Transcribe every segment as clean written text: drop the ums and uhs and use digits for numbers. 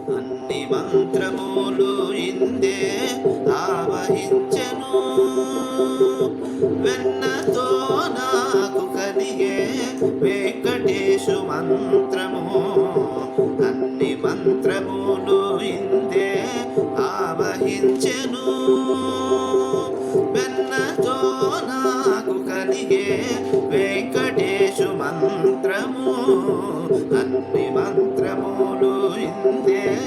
అన్ని మంత్రములు ఇందే ఆవహించెను. వెన్నతో నాకు కలిగే వెంకటేశు మంత్రము. అన్ని మంత్రములు ఇందే ఆవహించెను. వెన్నతో నాకు కలిగే వెంకటేశు మంత్రము. అన్ని మంత్రములు ఇందే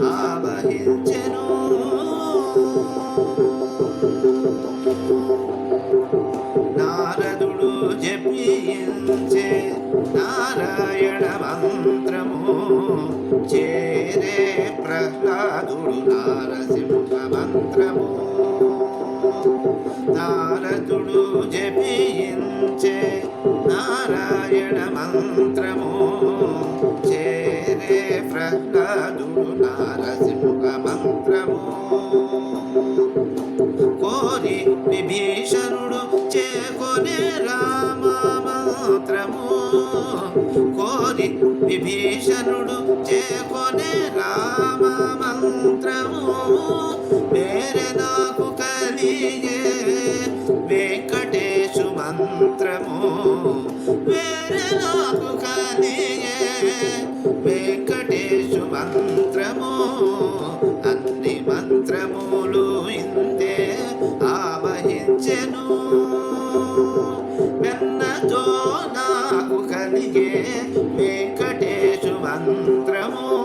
ఆవహించెను. నారదుడు జపించే నారాయణ మంత్రము. చేరే ప్రహ్లాదుడు నారసింహ మంత్రము. నారదుడు జపించే నారాయణ మంత్రము. చేరే ప్రహ్లాదుడు నారసింహ మంత్రము. కోరి విభీషణుడు చేకొనే రామ మంత్రము. కోరి విభీషణుడు చేకొనే రామ మంత్రము. వేరే నాకు కలిగే వెంకటేశు మంత్రము. వేరే నాకు కలిగే వెంకటేశు మంత్రము. అన్ని మంత్రములు ఇందే ఆవహించెను. వెన్నతో నాకు కలిగే వెంకటేశు మంత్రము.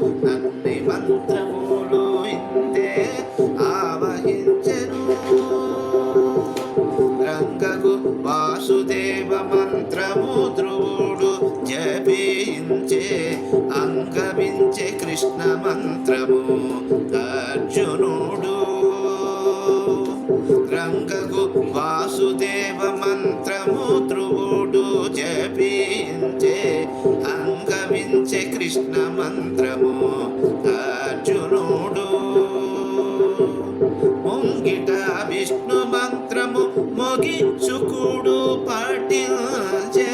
అన్ని మంత్రములు ఇందే ఆవహించెను. రంగకు వాసుదేవ మంత్రము ధ్రువుడు జపించే అంగవించే కృష్ణ మంత్రము. అర్జునుడు రంగకు వాసుదేవ మంత్రము ధ్రువుడు జపించే అంగవించే కృష్ణ మంత్రము. అర్జునుడు ముంగిట విష్ణు మంత్రము మొగి శుకుడు పఠించే.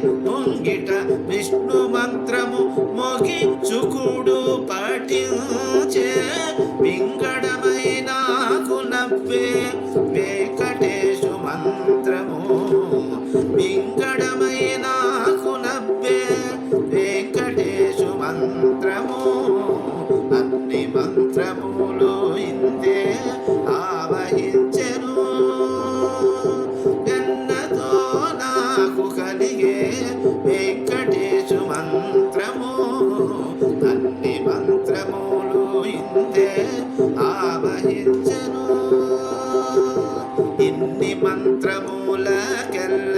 ముంగిట విష్ణు మంత్రము మొగి శుకుడు పఠించే. వింగడమైన నవ్వే వెంకటేశు మంత్రము. వింగడమైన నవ్వే వెంకటేశు మంత్రము. అన్ని మంత్రములు ఇందే ఆవహించెను. వెన్నతో నాకు కలిగే వెంకటేశు మంత్రము. అన్ని మంత్రములు ఇందే ఆవహించెను. ఇన్ని మంత్రములకెల్ల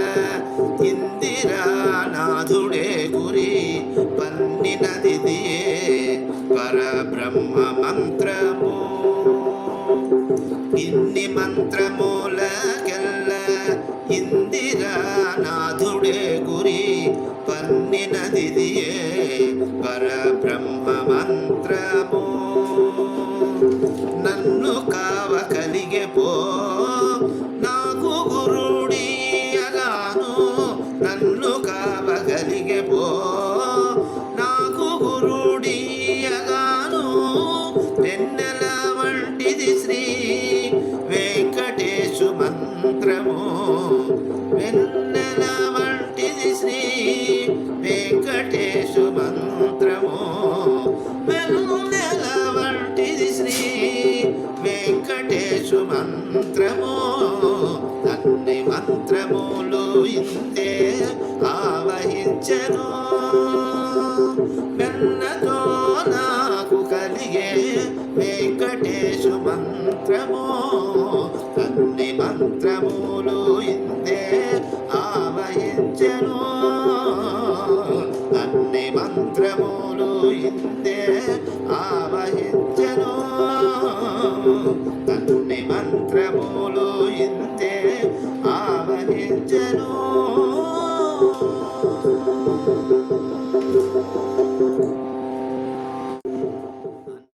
ఇందిరానాథుడే గురి పన్నినదిదియే పరబ్రహ్మ మంత్రము. ఇన్ని మంత్రములకెల్ల ఇందిరానాథుడే గురి పన్నినదిదియే పరబ్రహ్మ మంత్రము. నన్ను కావ కలిగే పో నాకు గురుడియగాను. నన్ను కావ కలిగే పో నాకు గురుడియగాను. వెన్నెల వంటిది శ్రీ వెంకటేశు మంత్రము. వెన్నెల వంటిది శ్రీ వెంకటేశు మంత్రము. వెన్నెల వంటిది శ్రీ వెంకటేశు మంత్రము. అన్ని మంత్రములు ఇందే ఆవహించెను. వెన్నతో నాకు కలిగే వెంకటేశు మంత్రము. అన్ని మంత్రములు ఇందే ఆవహించెను. అన్ని మంత్రములు ఇందే ఆవహించెను. అన్ని మంత్రములు